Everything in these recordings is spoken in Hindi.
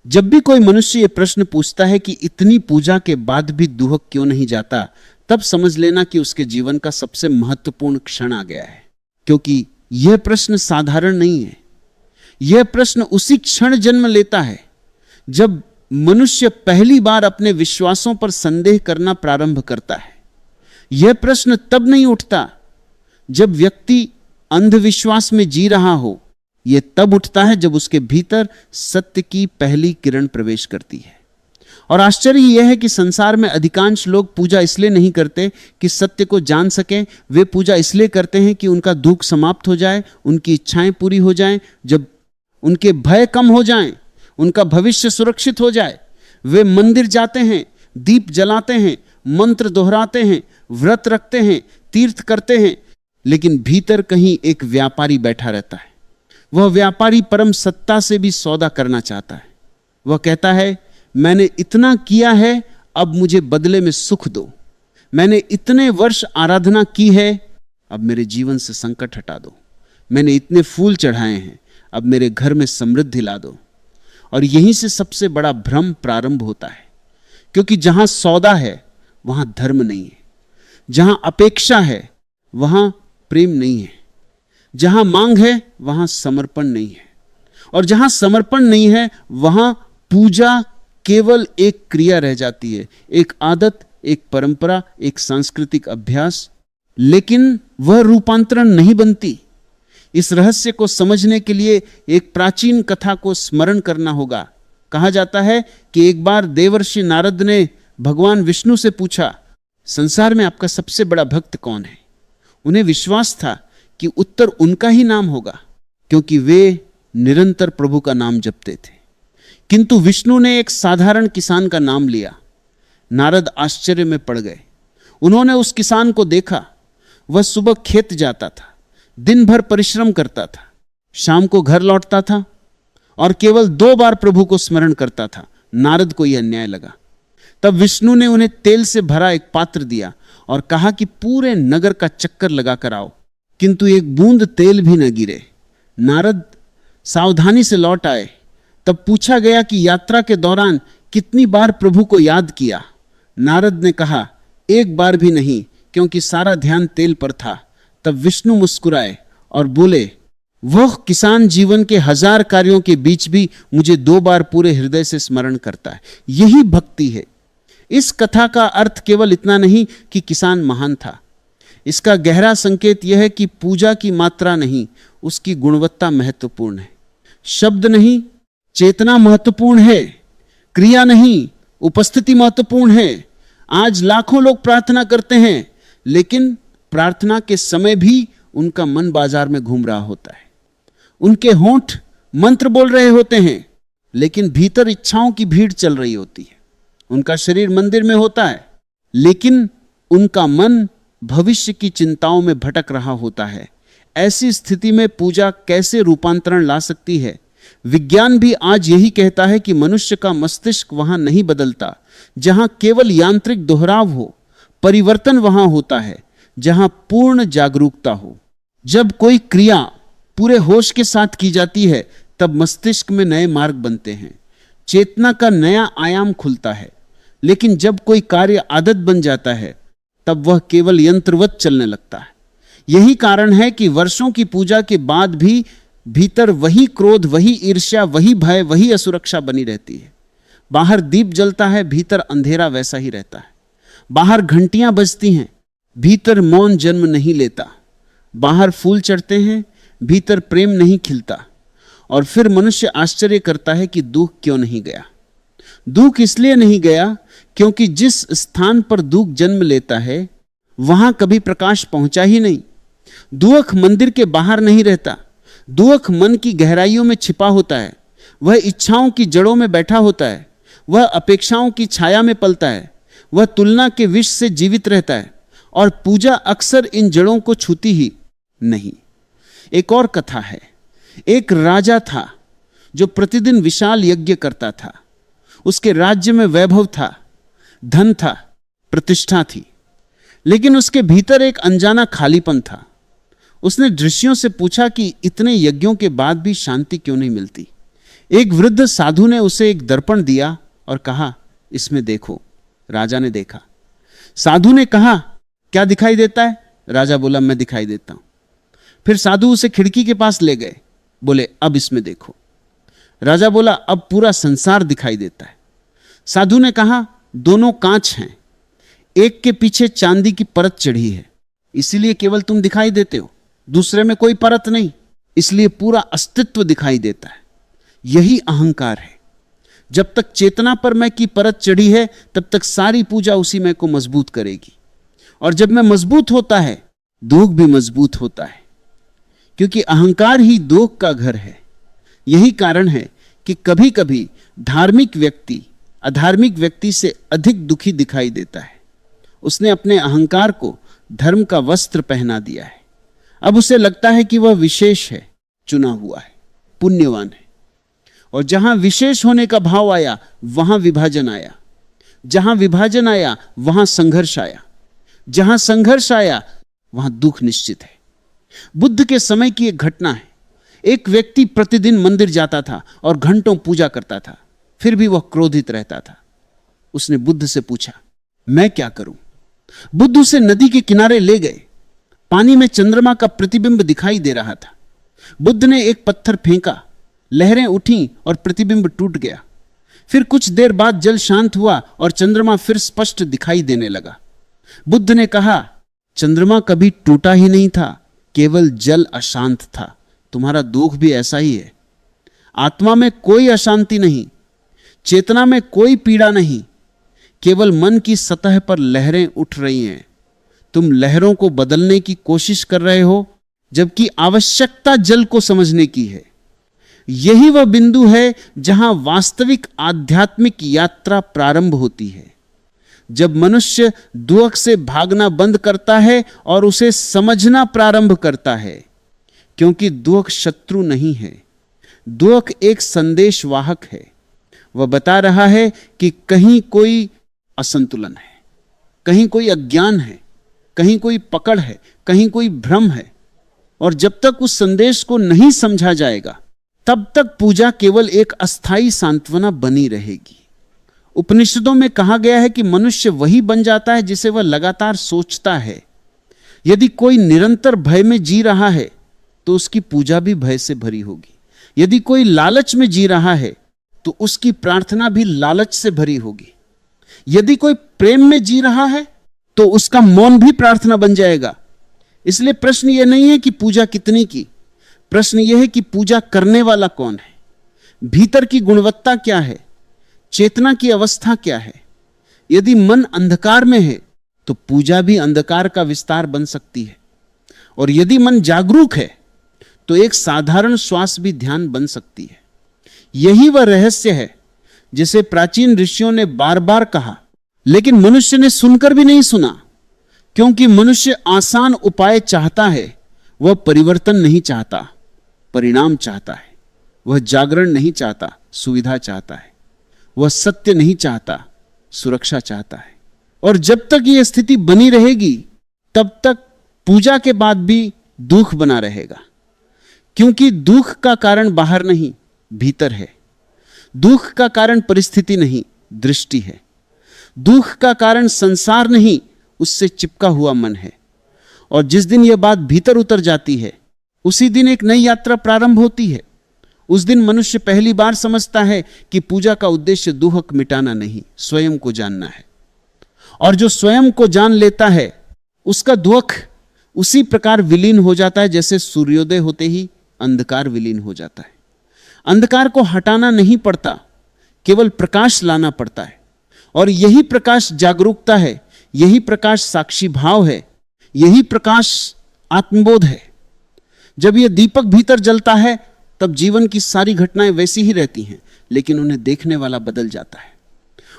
जब भी कोई मनुष्य यह प्रश्न पूछता है कि इतनी पूजा के बाद भी दुहक क्यों नहीं जाता, तब समझ लेना कि उसके जीवन का सबसे महत्वपूर्ण क्षण आ गया है। क्योंकि यह प्रश्न साधारण नहीं है। यह प्रश्न उसी क्षण जन्म लेता है जब मनुष्य पहली बार अपने विश्वासों पर संदेह करना प्रारंभ करता है। यह प्रश्न तब नहीं उठता जब व्यक्ति अंधविश्वास में जी रहा हो। यह तब उठता है जब उसके भीतर सत्य की पहली किरण प्रवेश करती है। और आश्चर्य यह है कि संसार में अधिकांश लोग पूजा इसलिए नहीं करते कि सत्य को जान सकें। वे पूजा इसलिए करते हैं कि उनका दुख समाप्त हो जाए, उनकी इच्छाएं पूरी हो जाएं, जब उनके भय कम हो जाएं, उनका भविष्य सुरक्षित हो जाए। वे मंदिर जाते हैं, दीप जलाते हैं, मंत्र दोहराते हैं, व्रत रखते हैं, तीर्थ करते हैं, लेकिन भीतर कहीं एक व्यापारी बैठा रहता है। वह व्यापारी परम सत्ता से भी सौदा करना चाहता है। वह कहता है, मैंने इतना किया है, अब मुझे बदले में सुख दो। मैंने इतने वर्ष आराधना की है, अब मेरे जीवन से संकट हटा दो। मैंने इतने फूल चढ़ाए हैं, अब मेरे घर में समृद्धि ला दो। और यहीं से सबसे बड़ा भ्रम प्रारंभ होता है, क्योंकि जहां सौदा है वहां धर्म नहीं है, जहां अपेक्षा है वहां प्रेम नहीं है, जहां मांग है वहां समर्पण नहीं है, और जहां समर्पण नहीं है वहां पूजा केवल एक क्रिया रह जाती है, एक आदत, एक परंपरा, एक सांस्कृतिक अभ्यास, लेकिन वह रूपांतरण नहीं बनती। इस रहस्य को समझने के लिए एक प्राचीन कथा को स्मरण करना होगा। कहा जाता है कि एक बार देवर्षि नारद ने भगवान विष्णु से पूछा, संसार में आपका सबसे बड़ा भक्त कौन है? उन्हें विश्वास था कि उत्तर उनका ही नाम होगा, क्योंकि वे निरंतर प्रभु का नाम जपते थे। किंतु विष्णु ने एक साधारण किसान का नाम लिया। नारद आश्चर्य में पड़ गए। उन्होंने उस किसान को देखा। वह सुबह खेत जाता था, दिन भर परिश्रम करता था, शाम को घर लौटता था और केवल 2 बार प्रभु को स्मरण करता था। नारद को यह अन्याय लगा। तब विष्णु ने उन्हें तेल से भरा एक पात्र दिया और कहा कि पूरे नगर का चक्कर लगाकर आओ, किंतु एक बूंद तेल भी न गिरे। नारद सावधानी से लौट आए। तब पूछा गया कि यात्रा के दौरान कितनी बार प्रभु को याद किया? नारद ने कहा, 1 बार भी नहीं, क्योंकि सारा ध्यान तेल पर था। तब विष्णु मुस्कुराए और बोले, वह किसान जीवन के 1000 कार्यों के बीच भी मुझे 2 बार पूरे हृदय से स्मरण करता है। यही भक्ति है। इस कथा का अर्थ केवल इतना नहीं कि किसान महान था। इसका गहरा संकेत यह है कि पूजा की मात्रा नहीं, उसकी गुणवत्ता महत्वपूर्ण है। शब्द नहीं, चेतना महत्वपूर्ण है। क्रिया नहीं, उपस्थिति महत्वपूर्ण है। आज लाखों लोग प्रार्थना करते हैं, लेकिन प्रार्थना के समय भी उनका मन बाजार में घूम रहा होता है। उनके होंठ मंत्र बोल रहे होते हैं, लेकिन भीतर इच्छाओं की भीड़ चल रही होती है। उनका शरीर मंदिर में होता है, लेकिन उनका मन भविष्य की चिंताओं में भटक रहा होता है। ऐसी स्थिति में पूजा कैसे रूपांतरण ला सकती है? विज्ञान भी आज यही कहता है कि मनुष्य का मस्तिष्क वहां नहीं बदलता जहां केवल यांत्रिक दोहराव हो। परिवर्तन वहां होता है जहां पूर्ण जागरूकता हो। जब कोई क्रिया पूरे होश के साथ की जाती है, तब मस्तिष्क में नए मार्ग बनते हैं, चेतना का नया आयाम खुलता है। लेकिन जब कोई कार्य आदत बन जाता है, तब वह केवल यंत्रवत चलने लगता है। यही कारण है कि वर्षों की पूजा के बाद भी भीतर वही क्रोध, वही ईर्ष्या, वही भय, वही असुरक्षा बनी रहती है। बाहर दीप जलता है, भीतर अंधेरा वैसा ही रहता है। बाहर घंटियां बजती हैं, भीतर मौन जन्म नहीं लेता। बाहर फूल चढ़ते हैं, भीतर प्रेम नहीं खिलता। और फिर मनुष्य आश्चर्य करता है कि दुख क्यों नहीं गया। दुख इसलिए नहीं गया क्योंकि जिस स्थान पर दुख जन्म लेता है वहां कभी प्रकाश पहुंचा ही नहीं। दुख मंदिर के बाहर नहीं रहता। दुख मन की गहराइयों में छिपा होता है। वह इच्छाओं की जड़ों में बैठा होता है। वह अपेक्षाओं की छाया में पलता है। वह तुलना के विष से जीवित रहता है। और पूजा अक्सर इन जड़ों को छूती ही नहीं। एक और कथा है। एक राजा था जो प्रतिदिन विशाल यज्ञ करता था। उसके राज्य में वैभव था, धन था, प्रतिष्ठा थी, लेकिन उसके भीतर एक अनजाना खालीपन था। उसने ऋषियों से पूछा कि इतने यज्ञों के बाद भी शांति क्यों नहीं मिलती। एक वृद्ध साधु ने उसे एक दर्पण दिया और कहा, इसमें देखो। राजा ने देखा। साधु ने कहा, क्या दिखाई देता है? राजा बोला, मैं दिखाई देता हूं। फिर साधु उसे खिड़की के पास ले गए, बोले, अब इसमें देखो। राजा बोला, अब पूरा संसार दिखाई देता है। साधु ने कहा, दोनों कांच हैं, एक के पीछे चांदी की परत चढ़ी है, इसीलिए केवल तुम दिखाई देते हो, दूसरे में कोई परत नहीं, इसलिए पूरा अस्तित्व दिखाई देता है। यही अहंकार है। जब तक चेतना पर मैं की परत चढ़ी है, तब तक सारी पूजा उसी मैं को मजबूत करेगी। और जब मैं मजबूत होता है, दुख भी मजबूत होता है, क्योंकि अहंकार ही दुख का घर है। यही कारण है कि कभी कभी धार्मिक व्यक्ति अधार्मिक व्यक्ति से अधिक दुखी दिखाई देता है। उसने अपने अहंकार को धर्म का वस्त्र पहना दिया है। अब उसे लगता है कि वह विशेष है, चुना हुआ है, पुण्यवान है। और जहां विशेष होने का भाव आया, वहां विभाजन आया। जहां विभाजन आया, वहां संघर्ष आया। जहां संघर्ष आया, वहां दुख निश्चित है। बुद्ध के समय की एक घटना है। एक व्यक्ति प्रतिदिन मंदिर जाता था और घंटों पूजा करता था, फिर भी वह क्रोधित रहता था। उसने बुद्ध से पूछा, मैं क्या करूं? बुद्ध उसे नदी के किनारे ले गए। पानी में चंद्रमा का प्रतिबिंब दिखाई दे रहा था। बुद्ध ने एक पत्थर फेंका, लहरें उठी और प्रतिबिंब टूट गया। फिर कुछ देर बाद जल शांत हुआ और चंद्रमा फिर स्पष्ट दिखाई देने लगा। बुद्ध ने कहा, चंद्रमा कभी टूटा ही नहीं था, केवल जल अशांत था। तुम्हारा दुख भी ऐसा ही है। आत्मा में कोई अशांति नहीं, चेतना में कोई पीड़ा नहीं, केवल मन की सतह पर लहरें उठ रही हैं। तुम लहरों को बदलने की कोशिश कर रहे हो, जबकि आवश्यकता जल को समझने की है। यही वह बिंदु है जहां वास्तविक आध्यात्मिक यात्रा प्रारंभ होती है। जब मनुष्य दुख से भागना बंद करता है और उसे समझना प्रारंभ करता है, क्योंकि दुख शत्रु नहीं है, दुख एक संदेशवाहक है। वह बता रहा है कि कहीं कोई असंतुलन है, कहीं कोई अज्ञान है, कहीं कोई पकड़ है, कहीं कोई भ्रम है। और जब तक उस संदेश को नहीं समझा जाएगा, तब तक पूजा केवल एक अस्थाई सांत्वना बनी रहेगी। उपनिषदों में कहा गया है कि मनुष्य वही बन जाता है जिसे वह लगातार सोचता है। यदि कोई निरंतर भय में जी रहा है, तो उसकी पूजा भी भय से भरी होगी। यदि कोई लालच में जी रहा है, तो उसकी प्रार्थना भी लालच से भरी होगी। यदि कोई प्रेम में जी रहा है, तो उसका मौन भी प्रार्थना बन जाएगा। इसलिए प्रश्न यह नहीं है कि पूजा कितनी की, प्रश्न यह है कि पूजा करने वाला कौन है, भीतर की गुणवत्ता क्या है, चेतना की अवस्था क्या है। यदि मन अंधकार में है, तो पूजा भी अंधकार का विस्तार बन सकती है। और यदि मन जागरूक है, तो एक साधारण श्वास भी ध्यान बन सकती है। यही वह रहस्य है जिसे प्राचीन ऋषियों ने बार बार कहा, लेकिन मनुष्य ने सुनकर भी नहीं सुना, क्योंकि मनुष्य आसान उपाय चाहता है। वह परिवर्तन नहीं चाहता, परिणाम चाहता है। वह जागरण नहीं चाहता, सुविधा चाहता है। वह सत्य नहीं चाहता, सुरक्षा चाहता है। और जब तक यह स्थिति बनी रहेगी, तब तक पूजा के बाद भी दुख बना रहेगा, क्योंकि दुख का कारण बाहर नहीं, भीतर है। दुख का कारण परिस्थिति नहीं, दृष्टि है। दुख का कारण संसार नहीं, उससे चिपका हुआ मन है। और जिस दिन यह बात भीतर उतर जाती है, उसी दिन एक नई यात्रा प्रारंभ होती है। उस दिन मनुष्य पहली बार समझता है कि पूजा का उद्देश्य दुख मिटाना नहीं, स्वयं को जानना है। और जो स्वयं को जान लेता है, उसका दुख उसी प्रकार विलीन हो जाता है जैसे सूर्योदय होते ही अंधकार विलीन हो जाता है। अंधकार को हटाना नहीं पड़ता, केवल प्रकाश लाना पड़ता है। और यही प्रकाश जागरूकता है, यही प्रकाश साक्षी भाव है, यही प्रकाश आत्मबोध है। जब यह दीपक भीतर जलता है, तब जीवन की सारी घटनाएं वैसी ही रहती हैं, लेकिन उन्हें देखने वाला बदल जाता है।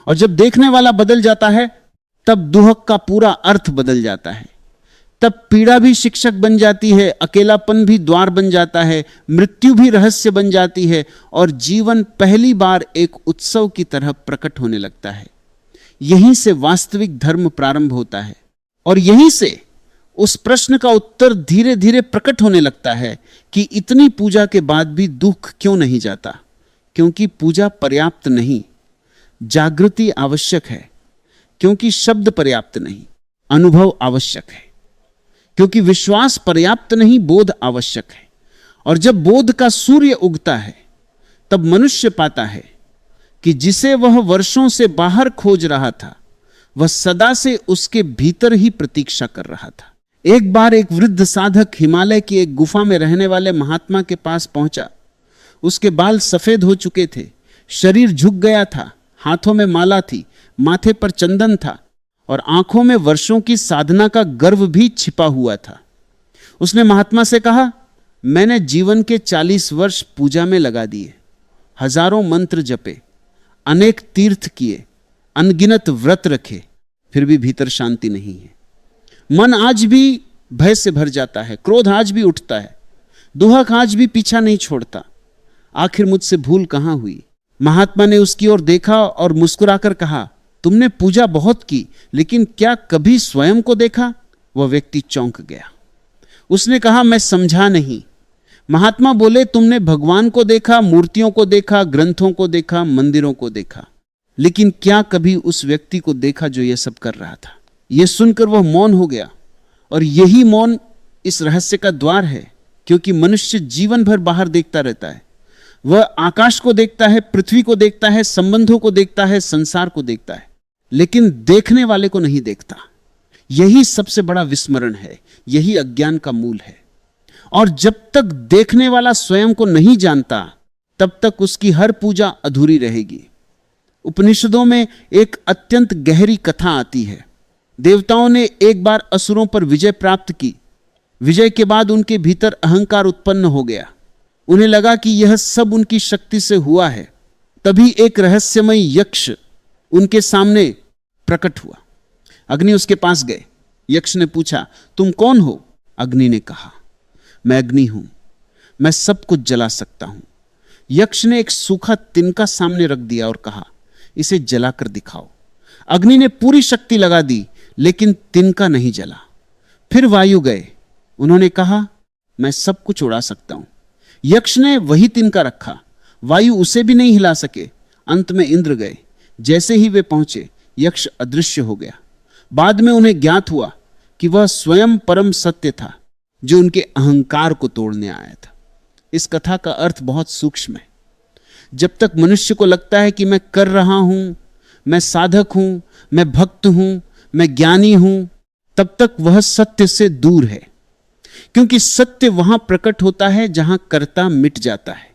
और जब देखने वाला बदल जाता है, तब दुख का पूरा अर्थ बदल जाता है। तब पीड़ा भी शिक्षक बन जाती है, अकेलापन भी द्वार बन जाता है, मृत्यु भी रहस्य बन जाती है, और जीवन पहली बार एक उत्सव की तरह प्रकट होने लगता है। यहीं से वास्तविक धर्म प्रारंभ होता है। और यहीं से उस प्रश्न का उत्तर धीरे धीरे प्रकट होने लगता है कि इतनी पूजा के बाद भी दुख क्यों नहीं जाता, क्योंकि पूजा पर्याप्त नहीं, जागृति आवश्यक है क्योंकि शब्द पर्याप्त नहीं, अनुभव आवश्यक है क्योंकि विश्वास पर्याप्त नहीं, बोध आवश्यक है। और जब बोध का सूर्य उगता है तब मनुष्य पाता है कि जिसे वह वर्षों से बाहर खोज रहा था वह सदा से उसके भीतर ही प्रतीक्षा कर रहा था। एक बार एक वृद्ध साधक हिमालय की एक गुफा में रहने वाले महात्मा के पास पहुंचा। उसके बाल सफेद हो चुके थे, शरीर झुक गया था, हाथों में माला थी, माथे पर चंदन था और आंखों में वर्षों की साधना का गर्व भी छिपा हुआ था। उसने महात्मा से कहा, मैंने जीवन के 40 वर्ष पूजा में लगा दिए, हजारों मंत्र जपे, अनेक तीर्थ किए, अनगिनत व्रत रखे, फिर भी भीतर शांति नहीं है। मन आज भी भय से भर जाता है, क्रोध आज भी उठता है, दुहक आज भी पीछा नहीं छोड़ता। आखिर मुझसे भूल कहां हुई? महात्मा ने उसकी ओर देखा और मुस्कुराकर कहा, तुमने पूजा बहुत की, लेकिन क्या कभी स्वयं को देखा? वह व्यक्ति चौंक गया। उसने कहा, मैं समझा नहीं। महात्मा बोले, तुमने भगवान को देखा, मूर्तियों को देखा, ग्रंथों को देखा, मंदिरों को देखा, लेकिन क्या कभी उस व्यक्ति को देखा जो यह सब कर रहा था? यह सुनकर वह मौन हो गया। और यही मौन इस रहस्य का द्वार है, क्योंकि मनुष्य जीवन भर बाहर देखता रहता है। वह आकाश को देखता है, पृथ्वी को देखता है, संबंधों को देखता है, संसार को देखता है, लेकिन देखने वाले को नहीं देखता। यही सबसे बड़ा विस्मरण है, यही अज्ञान का मूल है। और जब तक देखने वाला स्वयं को नहीं जानता तब तक उसकी हर पूजा अधूरी रहेगी। उपनिषदों में एक अत्यंत गहरी कथा आती है। देवताओं ने एक बार असुरों पर विजय प्राप्त की। विजय के बाद उनके भीतर अहंकार उत्पन्न हो गया। उन्हें लगा कि यह सब उनकी शक्ति से हुआ है। तभी एक रहस्यमय यक्ष उनके सामने प्रकट हुआ। अग्नि उसके पास गए। यक्ष ने पूछा, तुम कौन हो? अग्नि ने कहा, मैं अग्नि हूं, मैं सब कुछ जला सकता हूं। यक्ष ने एक सूखा तिनका सामने रख दिया और कहा, इसे जलाकर दिखाओ। अग्नि ने पूरी शक्ति लगा दी, लेकिन तिनका नहीं जला। फिर वायु गए। उन्होंने कहा, मैं सब कुछ उड़ा सकता हूं। यक्ष ने वही तिनका रखा। वायु उसे भी नहीं हिला सके। अंत में इंद्र गए। जैसे ही वे पहुंचे, यक्ष अदृश्य हो गया। बाद में उन्हें ज्ञात हुआ कि वह स्वयं परम सत्य था, जो उनके अहंकार को तोड़ने आया था। इस कथा का अर्थ बहुत सूक्ष्म है। जब तक मनुष्य को लगता है कि मैं कर रहा हूं, मैं साधक हूं, मैं भक्त हूं, मैं ज्ञानी हूं, तब तक वह सत्य से दूर है, क्योंकि सत्य वहां प्रकट होता है जहां कर्ता मिट जाता है।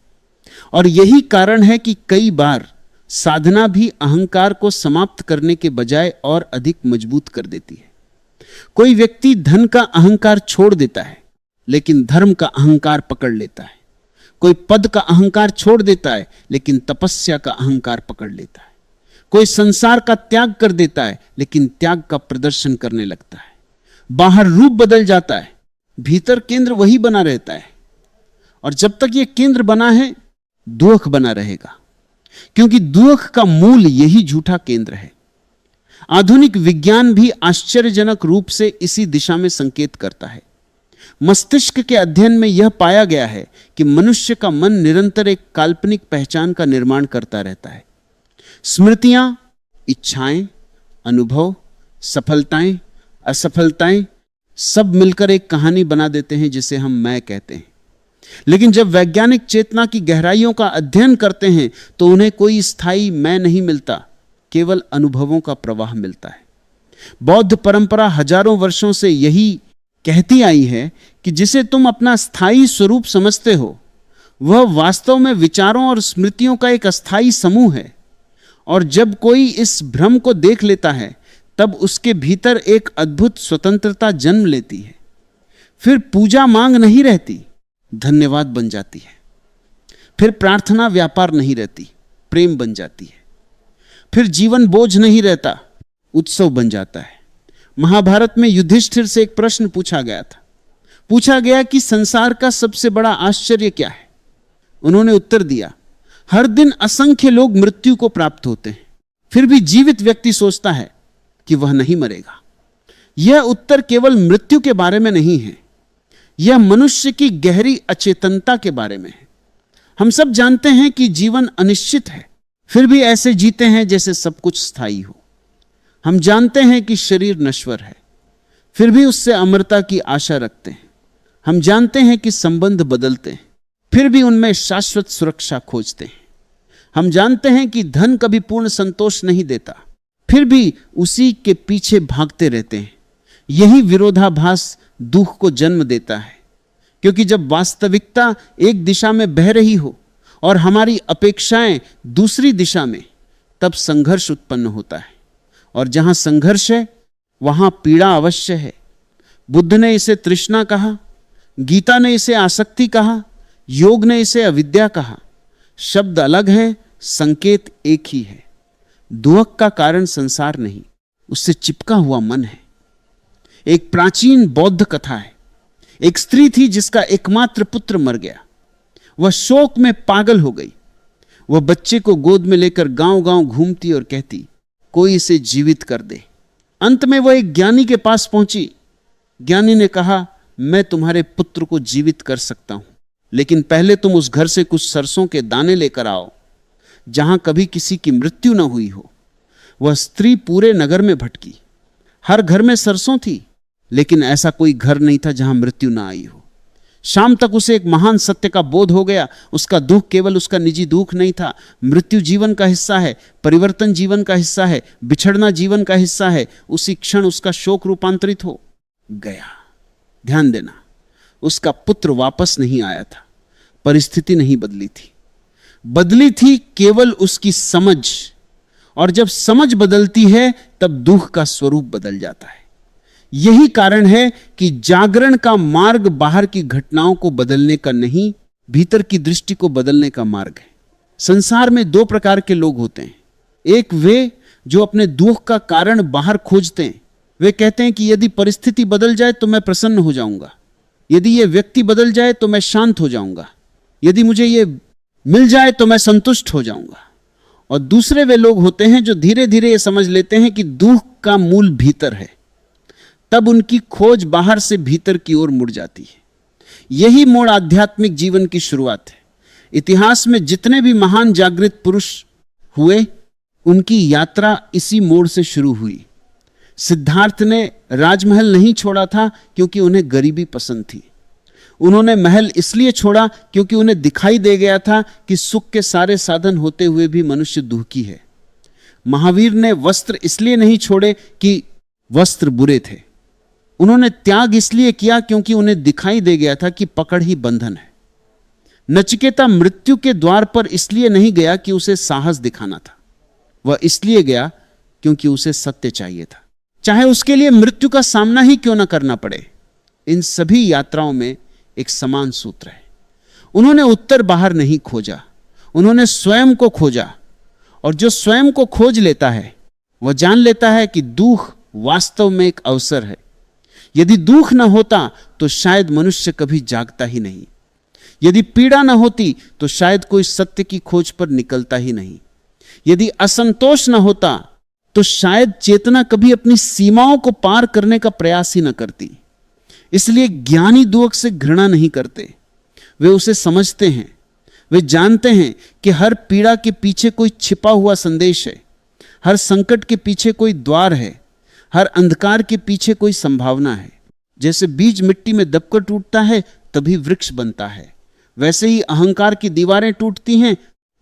और यही कारण है कि कई बार साधना भी अहंकार को समाप्त करने के बजाय और अधिक मजबूत कर देती है। कोई व्यक्ति धन का अहंकार छोड़ देता है, लेकिन धर्म का अहंकार पकड़ लेता है। कोई पद का अहंकार छोड़ देता है, लेकिन तपस्या का अहंकार पकड़ लेता है। कोई संसार का त्याग कर देता है, लेकिन त्याग का प्रदर्शन करने लगता है। बाहर रूप बदल जाता है, भीतर केंद्र वही बना रहता है। और जब तक यह केंद्र बना है, दुख बना रहेगा, क्योंकि दुख का मूल यही झूठा केंद्र है। आधुनिक विज्ञान भी आश्चर्यजनक रूप से इसी दिशा में संकेत करता है। मस्तिष्क के अध्ययन में यह पाया गया है कि मनुष्य का मन निरंतर एक काल्पनिक पहचान का निर्माण करता रहता है। स्मृतियां, इच्छाएं, अनुभव, सफलताएं, असफलताएं सब मिलकर एक कहानी बना देते हैं जिसे हम मैं कहते हैं। लेकिन जब वैज्ञानिक चेतना की गहराइयों का अध्ययन करते हैं तो उन्हें कोई स्थायी मैं नहीं मिलता, केवल अनुभवों का प्रवाह मिलता है। बौद्ध परंपरा हजारों वर्षों से यही कहती आई है कि जिसे तुम अपना स्थायी स्वरूप समझते हो, वह वास्तव में विचारों और स्मृतियों का एक अस्थायी समूह है। और जब कोई इस भ्रम को देख लेता है, तब उसके भीतर एक अद्भुत स्वतंत्रता जन्म लेती है। फिर पूजा मांग नहीं रहती, धन्यवाद बन जाती है। फिर प्रार्थना व्यापार नहीं रहती, प्रेम बन जाती है। फिर जीवन बोझ नहीं रहता, उत्सव बन जाता है। महाभारत में युधिष्ठिर से एक प्रश्न पूछा गया था। पूछा गया कि संसार का सबसे बड़ा आश्चर्य क्या है? उन्होंने उत्तर दिया, हर दिन असंख्य लोग मृत्यु को प्राप्त होते हैं, फिर भी जीवित व्यक्ति सोचता है कि वह नहीं मरेगा। यह उत्तर केवल मृत्यु के बारे में नहीं है, यह मनुष्य की गहरी अचेतनता के बारे में है। हम सब जानते हैं कि जीवन अनिश्चित है, फिर भी ऐसे जीते हैं जैसे सब कुछ स्थायी हो। हम जानते हैं कि शरीर नश्वर है, फिर भी उससे अमरता की आशा रखते हैं। हम जानते हैं कि संबंध बदलते हैं, फिर भी उनमें शाश्वत सुरक्षा खोजते हैं। हम जानते हैं कि धन कभी पूर्ण संतोष नहीं देता, फिर भी उसी के पीछे भागते रहते हैं। यही विरोधाभास दुख को जन्म देता है, क्योंकि जब वास्तविकता एक दिशा में बह रही हो और हमारी अपेक्षाएं दूसरी दिशा में, तब संघर्ष उत्पन्न होता है। और जहां संघर्ष है वहां पीड़ा अवश्य है। बुद्ध ने इसे तृष्णा कहा, गीता ने इसे आसक्ति कहा, योग ने इसे अविद्या कहा। शब्द अलग है, संकेत एक ही है। दुख का कारण संसार नहीं, उससे चिपका हुआ मन है। एक प्राचीन बौद्ध कथा है। एक स्त्री थी जिसका एकमात्र पुत्र मर गया। वह शोक में पागल हो गई। वह बच्चे को गोद में लेकर गांव-गांव घूमती और कहती, कोई इसे जीवित कर दे। अंत में वह एक ज्ञानी के पास पहुंची। ज्ञानी ने कहा, मैं तुम्हारे पुत्र को जीवित कर सकता हूं, लेकिन पहले तुम उस घर से कुछ सरसों के दाने लेकर आओ जहां कभी किसी की मृत्यु न हुई हो। वह स्त्री पूरे नगर में भटकी। हर घर में सरसों थी, लेकिन ऐसा कोई घर नहीं था जहां मृत्यु ना आई हो। शाम तक उसे एक महान सत्य का बोध हो गया। उसका दुख केवल उसका निजी दुख नहीं था। मृत्यु जीवन का हिस्सा है, परिवर्तन जीवन का हिस्सा है, बिछड़ना जीवन का हिस्सा है। उसी क्षण उसका शोक रूपांतरित हो गया। ध्यान देना, उसका पुत्र वापस नहीं आया था। परिस्थिति नहीं बदली थी, बदली थी केवल उसकी समझ। और जब समझ बदलती है तब दुख का स्वरूप बदल जाता है। यही कारण है कि जागरण का मार्ग बाहर की घटनाओं को बदलने का नहीं, भीतर की दृष्टि को बदलने का मार्ग है। संसार में दो प्रकार के लोग होते हैं। एक वे जो अपने दुख का कारण बाहर खोजते हैं। वे कहते हैं कि यदि परिस्थिति बदल जाए तो मैं प्रसन्न हो जाऊंगा, यदि यह व्यक्ति बदल जाए तो मैं शांत हो जाऊंगा, यदि मुझे यह मिल जाए तो मैं संतुष्ट हो जाऊंगा। और दूसरे वे लोग होते हैं जो धीरे धीरे यह समझ लेते हैं कि दुख का मूल भीतर है। तब उनकी खोज बाहर से भीतर की ओर मुड़ जाती है। यही मोड़ आध्यात्मिक जीवन की शुरुआत है। इतिहास में जितने भी महान जागृत पुरुष हुए, उनकी यात्रा इसी मोड़ से शुरू हुई। सिद्धार्थ ने राजमहल नहीं छोड़ा था क्योंकि उन्हें गरीबी पसंद थी। उन्होंने महल इसलिए छोड़ा क्योंकि उन्हें दिखाई दे गया था कि सुख के सारे साधन होते हुए भी मनुष्य दुखी है। महावीर ने वस्त्र इसलिए नहीं छोड़े कि वस्त्र बुरे थे। उन्होंने त्याग इसलिए किया क्योंकि उन्हें दिखाई दे गया था कि पकड़ ही बंधन है। नचिकेता मृत्यु के द्वार पर इसलिए नहीं गया कि उसे साहस दिखाना था। वह इसलिए गया क्योंकि उसे सत्य चाहिए था, चाहे उसके लिए मृत्यु का सामना ही क्यों ना करना पड़े। इन सभी यात्राओं में एक समान सूत्र है। उन्होंने उत्तर बाहर नहीं खोजा, उन्होंने स्वयं को खोजा। और जो स्वयं को खोज लेता है वह जान लेता है कि दुख वास्तव में एक अवसर है। यदि दुख न होता तो शायद मनुष्य कभी जागता ही नहीं। यदि पीड़ा न होती तो शायद कोई सत्य की खोज पर निकलता ही नहीं। यदि असंतोष न होता तो शायद चेतना कभी अपनी सीमाओं को पार करने का प्रयास ही न करती। इसलिए ज्ञानी दुख से घृणा नहीं करते, वे उसे समझते हैं। वे जानते हैं कि हर पीड़ा के पीछे कोई छिपा हुआ संदेश है, हर संकट के पीछे कोई द्वार है, हर अंधकार के पीछे कोई संभावना है। जैसे बीज मिट्टी में दबकर टूटता है तभी वृक्ष बनता है, वैसे ही अहंकार की दीवारें टूटती हैं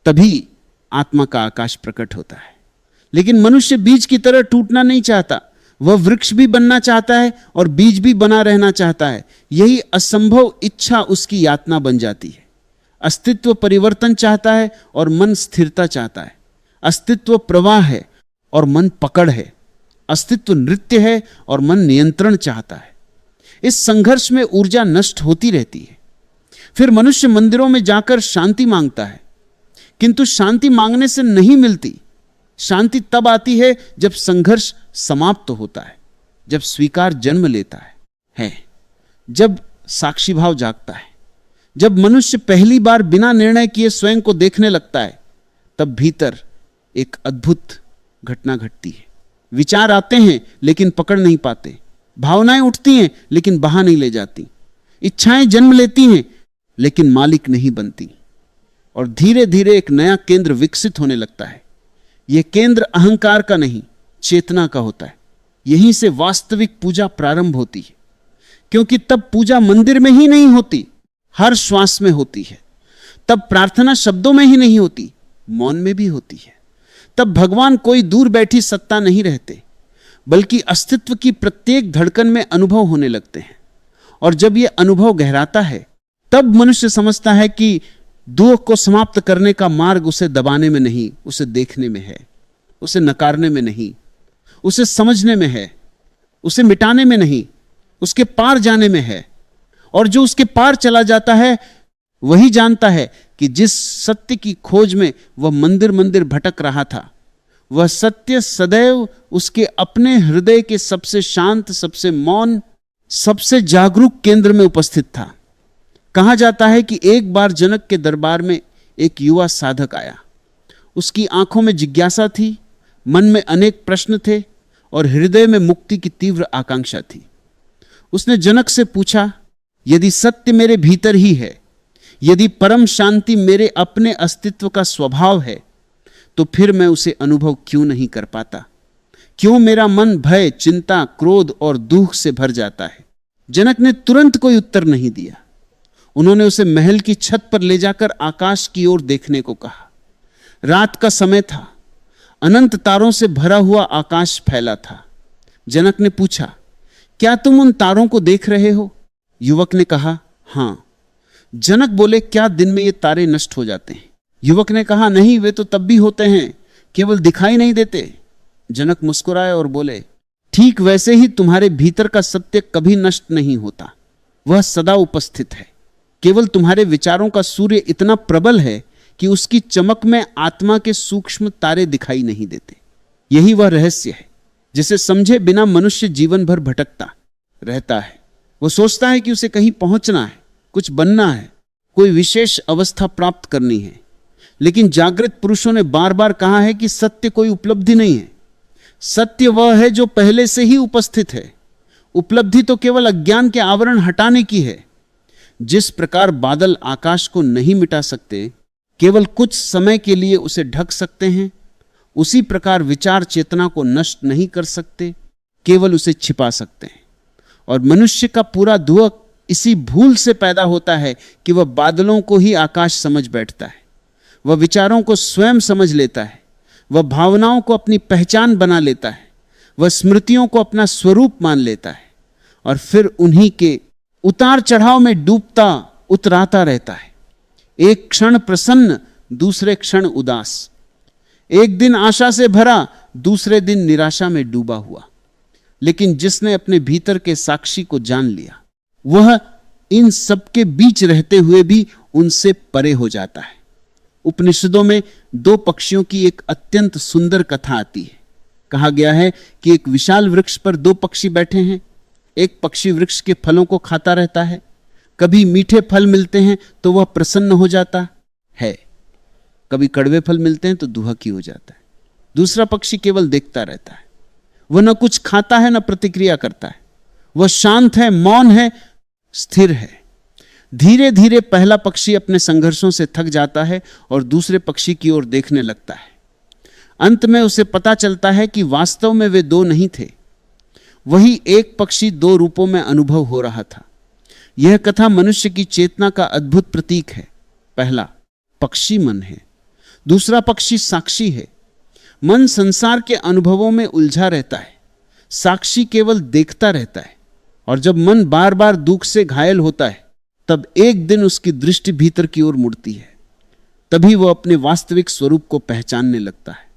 तभी आत्मा का आकाश प्रकट होता है। लेकिन मनुष्य बीज की तरह टूटना नहीं चाहता। वह वृक्ष भी बनना चाहता है और बीज भी बना रहना चाहता है। यही असंभव इच्छा उसकी यातना बन जाती है। अस्तित्व परिवर्तन चाहता है और मन स्थिरता चाहता है। अस्तित्व प्रवाह है और मन पकड़ है। अस्तित्व नृत्य है और मन नियंत्रण चाहता है। इस संघर्ष में ऊर्जा नष्ट होती रहती है। फिर मनुष्य मंदिरों में जाकर शांति मांगता है, किंतु शांति मांगने से नहीं मिलती। शांति तब आती है जब संघर्ष समाप्त होता है, जब स्वीकार जन्म लेता है, जब साक्षी भाव जागता है, जब मनुष्य पहली बार बिना निर्णय किए स्वयं को देखने लगता है, तब भीतर एक अद्भुत घटना घटती है। विचार आते हैं लेकिन पकड़ नहीं पाते, भावनाएं उठती हैं लेकिन बहा नहीं ले जाती, इच्छाएं जन्म लेती हैं लेकिन मालिक नहीं बनती। और धीरे धीरे एक नया केंद्र विकसित होने लगता है। यह केंद्र अहंकार का नहीं, चेतना का होता है। यहीं से वास्तविक पूजा प्रारंभ होती है, क्योंकि तब पूजा मंदिर में ही नहीं होती, हर श्वास में होती है। तब प्रार्थना शब्दों में ही नहीं होती, मौन में भी होती है। तब भगवान कोई दूर बैठी सत्ता नहीं रहते, बल्कि अस्तित्व की प्रत्येक धड़कन में अनुभव होने लगते हैं। और जब यह अनुभव गहराता है, तब मनुष्य समझता है कि दुख को समाप्त करने का मार्ग उसे दबाने में नहीं, उसे देखने में है, उसे नकारने में नहीं, उसे समझने में है, उसे मिटाने में नहीं, उसके पार जाने में है। और जो उसके पार चला जाता है वही जानता है कि जिस सत्य की खोज में वह मंदिर मंदिर भटक रहा था, वह सत्य सदैव उसके अपने हृदय के सबसे शांत, सबसे मौन, सबसे जागरूक केंद्र में उपस्थित था। कहा जाता है कि एक बार जनक के दरबार में एक युवा साधक आया। उसकी आंखों में जिज्ञासा थी, मन में अनेक प्रश्न थे और हृदय में मुक्ति की तीव्र आकांक्षा थी। उसने जनक से पूछा, यदि सत्य मेरे भीतर ही है, यदि परम शांति मेरे अपने अस्तित्व का स्वभाव है, तो फिर मैं उसे अनुभव क्यों नहीं कर पाता? क्यों मेरा मन भय, चिंता, क्रोध और दुख से भर जाता है? जनक ने तुरंत कोई उत्तर नहीं दिया। उन्होंने उसे महल की छत पर ले जाकर आकाश की ओर देखने को कहा। रात का समय था, अनंत तारों से भरा हुआ आकाश फैला था। जनक ने पूछा, क्या तुम उन तारों को देख रहे हो? युवक ने कहा, हां। जनक बोले, क्या दिन में ये तारे नष्ट हो जाते हैं? युवक ने कहा, नहीं, वे तो तब भी होते हैं, केवल दिखाई नहीं देते। जनक मुस्कुराए और बोले, ठीक वैसे ही तुम्हारे भीतर का सत्य कभी नष्ट नहीं होता, वह सदा उपस्थित है। केवल तुम्हारे विचारों का सूर्य इतना प्रबल है कि उसकी चमक में आत्मा के सूक्ष्म तारे दिखाई नहीं देते। यही वह रहस्य है जिसे समझे बिना मनुष्य जीवन भर भटकता रहता है। वो सोचता है कि उसे कहीं पहुंचना है, कुछ बनना है, कोई विशेष अवस्था प्राप्त करनी है। लेकिन जागृत पुरुषों ने बार बार कहा है कि सत्य कोई उपलब्धि नहीं है। सत्य वह है जो पहले से ही उपस्थित है। उपलब्धि तो केवल अज्ञान के आवरण हटाने की है। जिस प्रकार बादल आकाश को नहीं मिटा सकते, केवल कुछ समय के लिए उसे ढक सकते हैं, उसी प्रकार विचार चेतना को नष्ट नहीं कर सकते, केवल उसे छिपा सकते हैं। और मनुष्य का पूरा दुख इसी भूल से पैदा होता है कि वह बादलों को ही आकाश समझ बैठता है। वह विचारों को स्वयं समझ लेता है, वह भावनाओं को अपनी पहचान बना लेता है, वह स्मृतियों को अपना स्वरूप मान लेता है और फिर उन्हीं के उतार चढ़ाव में डूबता उतराता रहता है। एक क्षण प्रसन्न, दूसरे क्षण उदास, एक दिन आशा से भरा, दूसरे दिन निराशा में डूबा हुआ। लेकिन जिसने अपने भीतर के साक्षी को जान लिया, वह इन सबके बीच रहते हुए भी उनसे परे हो जाता है। उपनिषदों में दो पक्षियों की एक अत्यंत सुंदर कथा आती है। कहा गया है कि एक विशाल वृक्ष पर दो पक्षी बैठे हैं। एक पक्षी वृक्ष के फलों को खाता रहता है। कभी मीठे फल मिलते हैं तो वह प्रसन्न हो जाता है, कभी कड़वे फल मिलते हैं तो दुखी हो जाता है। दूसरा पक्षी केवल देखता रहता है। वह न कुछ खाता है न प्रतिक्रिया करता है। वह शांत है, मौन है, स्थिर है। धीरे धीरे पहला पक्षी अपने संघर्षों से थक जाता है और दूसरे पक्षी की ओर देखने लगता है। अंत में उसे पता चलता है कि वास्तव में वे दो नहीं थे, वही एक पक्षी दो रूपों में अनुभव हो रहा था। यह कथा मनुष्य की चेतना का अद्भुत प्रतीक है। पहला पक्षी मन है, दूसरा पक्षी साक्षी है। मन संसार के अनुभवों में उलझा रहता है, साक्षी केवल देखता रहता है। और जब मन बार बार दुख से घायल होता है, तब एक दिन उसकी दृष्टि भीतर की ओर मुड़ती है। तभी वह अपने वास्तविक स्वरूप को पहचानने लगता है।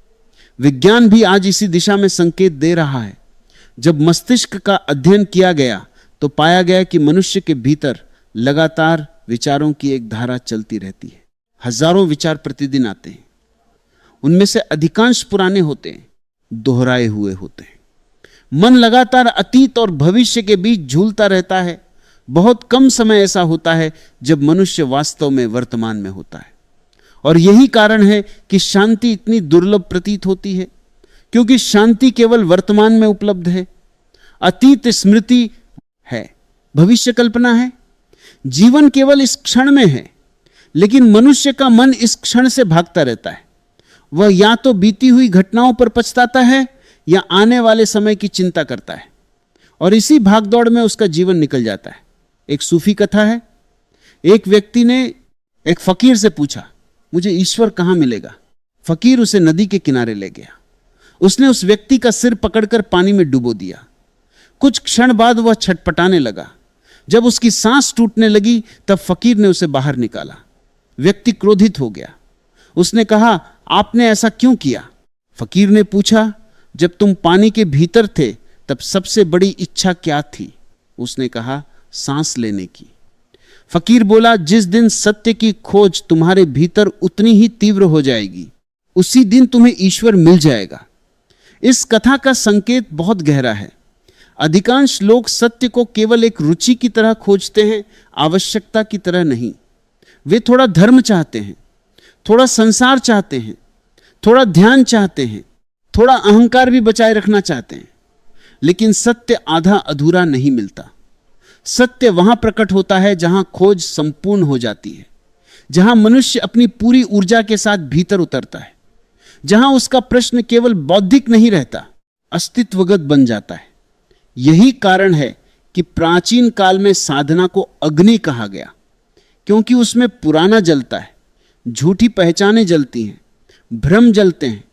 विज्ञान भी आज इसी दिशा में संकेत दे रहा है। जब मस्तिष्क का अध्ययन किया गया तो पाया गया कि मनुष्य के भीतर लगातार विचारों की एक धारा चलती रहती है। हजारों विचार प्रतिदिन आते हैं। उनमें से अधिकांश पुराने होते हैं, दोहराए हुए होते हैं। मन लगातार अतीत और भविष्य के बीच झूलता रहता है। बहुत कम समय ऐसा होता है जब मनुष्य वास्तव में वर्तमान में होता है। और यही कारण है कि शांति इतनी दुर्लभ प्रतीत होती है, क्योंकि शांति केवल वर्तमान में उपलब्ध है। अतीत स्मृति है, भविष्य कल्पना है। जीवन केवल इस क्षण में है। लेकिन मनुष्य का मन इस क्षण से भागता रहता है। वह या तो बीती हुई घटनाओं पर पछताता है या आने वाले समय की चिंता करता है, और इसी भागदौड़ में उसका जीवन निकल जाता है। एक सूफी कथा है। एक व्यक्ति ने एक फकीर से पूछा, मुझे ईश्वर कहां मिलेगा? फकीर उसे नदी के किनारे ले गया। उसने उस व्यक्ति का सिर पकड़कर पानी में डुबो दिया। कुछ क्षण बाद वह छटपटाने लगा। जब उसकी सांस टूटने लगी तब फकीर ने उसे बाहर निकाला। व्यक्ति क्रोधित हो गया। उसने कहा, आपने ऐसा क्यों किया? फकीर ने पूछा, जब तुम पानी के भीतर थे तब सबसे बड़ी इच्छा क्या थी? उसने कहा, सांस लेने की। फकीर बोला, जिस दिन सत्य की खोज तुम्हारे भीतर उतनी ही तीव्र हो जाएगी, उसी दिन तुम्हें ईश्वर मिल जाएगा। इस कथा का संकेत बहुत गहरा है। अधिकांश लोग सत्य को केवल एक रुचि की तरह खोजते हैं, आवश्यकता की तरह नहीं। वे थोड़ा धर्म चाहते हैं, थोड़ा संसार चाहते हैं, थोड़ा ध्यान चाहते हैं, थोड़ा अहंकार भी बचाए रखना चाहते हैं, लेकिन सत्य आधा अधूरा नहीं मिलता। सत्य वहां प्रकट होता है जहां खोज संपूर्ण हो जाती है, जहां मनुष्य अपनी पूरी ऊर्जा के साथ भीतर उतरता है, जहां उसका प्रश्न केवल बौद्धिक नहीं रहता, अस्तित्वगत बन जाता है। यही कारण है कि प्राचीन काल में साधना को अग्नि कहा गया, क्योंकि उसमें पुराना जलता है, झूठी पहचानें जलती हैं, भ्रम जलते हैं,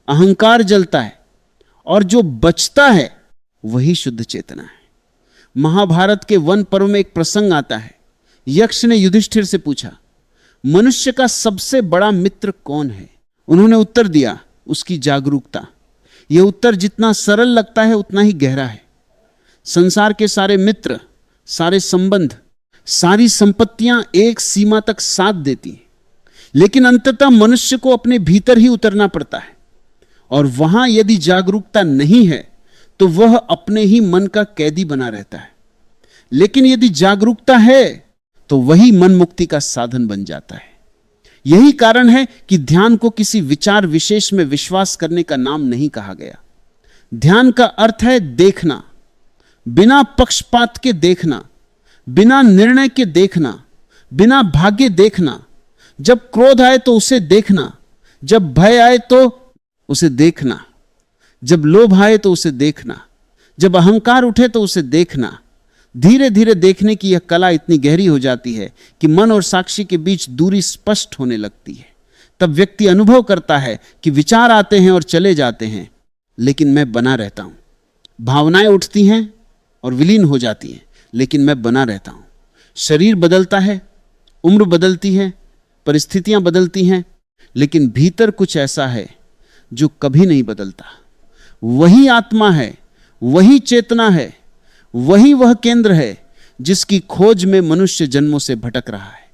अहंकार जलता है, और जो बचता है वही शुद्ध चेतना है। महाभारत के वन पर्व में एक प्रसंग आता है। यक्ष ने युधिष्ठिर से पूछा, मनुष्य का सबसे बड़ा मित्र कौन है? उन्होंने उत्तर दिया, उसकी जागरूकता। यह उत्तर जितना सरल लगता है उतना ही गहरा है। संसार के सारे मित्र, सारे संबंध, सारी संपत्तियां एक सीमा तक साथ देती हैं, लेकिन अंततः मनुष्य को अपने भीतर ही उतरना पड़ता है, और वहां यदि जागरूकता नहीं है तो वह अपने ही मन का कैदी बना रहता है। लेकिन यदि जागरूकता है तो वही मन मुक्ति का साधन बन जाता है। यही कारण है कि ध्यान को किसी विचार विशेष में विश्वास करने का नाम नहीं कहा गया। ध्यान का अर्थ है देखना, बिना पक्षपात के देखना, बिना निर्णय के देखना, बिना भाग्य देखना। जब क्रोध आए तो उसे देखना, जब भय आए तो उसे देखना, जब लोभ आए तो उसे देखना, जब अहंकार उठे तो उसे देखना। धीरे धीरे देखने की यह कला इतनी गहरी हो जाती है कि मन और साक्षी के बीच दूरी स्पष्ट होने लगती है। तब व्यक्ति अनुभव करता है कि विचार आते हैं और चले जाते हैं, लेकिन मैं बना रहता हूं। भावनाएं उठती हैं और विलीन हो जाती हैं, लेकिन मैं बना रहता हूं। शरीर बदलता है, उम्र बदलती है, परिस्थितियां बदलती हैं, लेकिन भीतर कुछ ऐसा है जो कभी नहीं बदलता। वही आत्मा है, वही चेतना है, वही वह केंद्र है जिसकी खोज में मनुष्य जन्मों से भटक रहा है।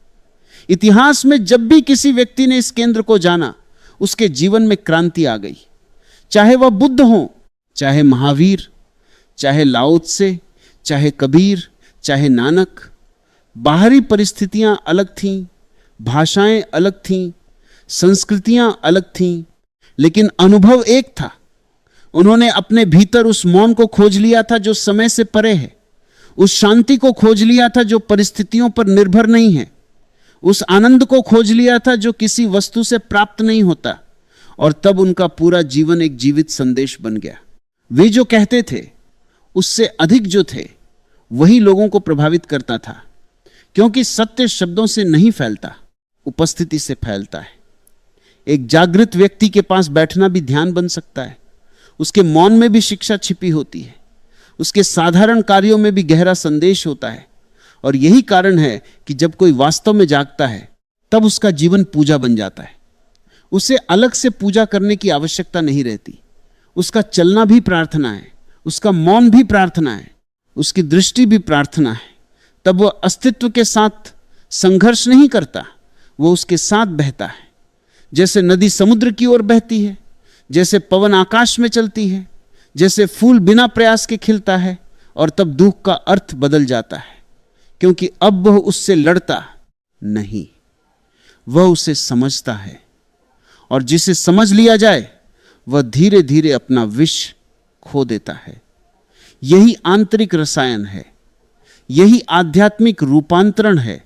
इतिहास में जब भी किसी व्यक्ति ने इस केंद्र को जाना, उसके जीवन में क्रांति आ गई। चाहे वह बुद्ध हो, चाहे महावीर, चाहे लाओ त्से, चाहे कबीर, चाहे नानक। बाहरी परिस्थितियां अलग थीं, भाषाएं अलग थीं, संस्कृतियां अलग थीं, लेकिन अनुभव एक था। उन्होंने अपने भीतर उस मौन को खोज लिया था जो समय से परे है, उस शांति को खोज लिया था जो परिस्थितियों पर निर्भर नहीं है, उस आनंद को खोज लिया था जो किसी वस्तु से प्राप्त नहीं होता। और तब उनका पूरा जीवन एक जीवित संदेश बन गया। वे जो कहते थे उससे अधिक जो थे वही लोगों को प्रभावित करता था, क्योंकि सत्य शब्दों से नहीं फैलता, उपस्थिति से फैलता है। एक जागृत व्यक्ति के पास बैठना भी ध्यान बन सकता है। उसके मौन में भी शिक्षा छिपी होती है, उसके साधारण कार्यों में भी गहरा संदेश होता है। और यही कारण है कि जब कोई वास्तव में जागता है तब उसका जीवन पूजा बन जाता है। उसे अलग से पूजा करने की आवश्यकता नहीं रहती। उसका चलना भी प्रार्थना है, उसका मौन भी प्रार्थना है, उसकी दृष्टि भी प्रार्थना है। तब वह अस्तित्व के साथ संघर्ष नहीं करता, वो उसके साथ बहता है। जैसे नदी समुद्र की ओर बहती है, जैसे पवन आकाश में चलती है, जैसे फूल बिना प्रयास के खिलता है, और तब दुख का अर्थ बदल जाता है, क्योंकि अब वह उससे लड़ता नहीं, वह उसे समझता है। और जिसे समझ लिया जाए वह धीरे धीरे अपना विष खो देता है। यही आंतरिक रसायन है, यही आध्यात्मिक रूपांतरण है